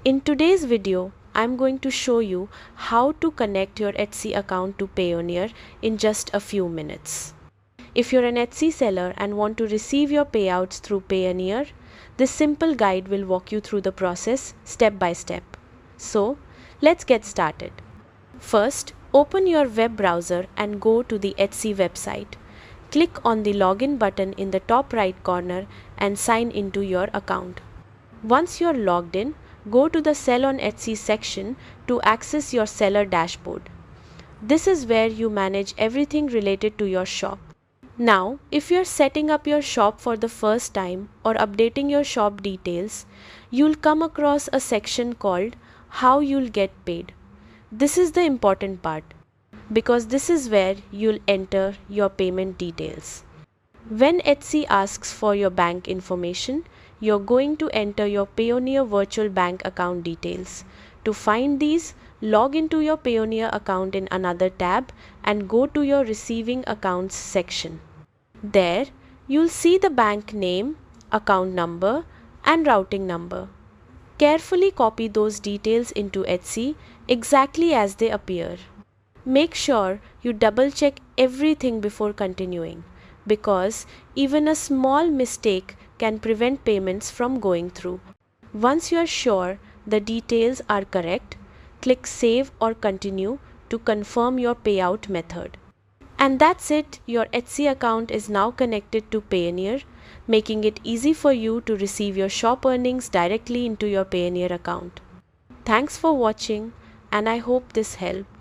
In today's video, I'm going to show you how to connect your Etsy account to Payoneer in just a few minutes. If you're an Etsy seller and want to receive your payouts through Payoneer, this simple guide will walk you through the process step by step. So, let's get started. First, open your web browser and go to the Etsy website. Click on the login button in the top right corner and sign into your account. Once you're logged in, go to the Sell on Etsy section to access your seller dashboard. This is where you manage everything related to your shop. Now, if you're setting up your shop for the first time or updating your shop details, you'll come across a section called How You'll Get Paid. This is the important part, because this is where you'll enter your payment details. When Etsy asks for your bank information, you're going to enter your Payoneer virtual bank account details. To find these, log into your Payoneer account in another tab and go to your receiving accounts section. There, you'll see the bank name, account number, and routing number. Carefully copy those details into Etsy exactly as they appear. Make sure you double check everything before continuing, because even a small mistake can prevent payments from going through. Once you are sure the details are correct, click Save or Continue to confirm your payout method. And that's it, your Etsy account is now connected to Payoneer, making it easy for you to receive your shop earnings directly into your Payoneer account. Thanks for watching, and I hope this helped.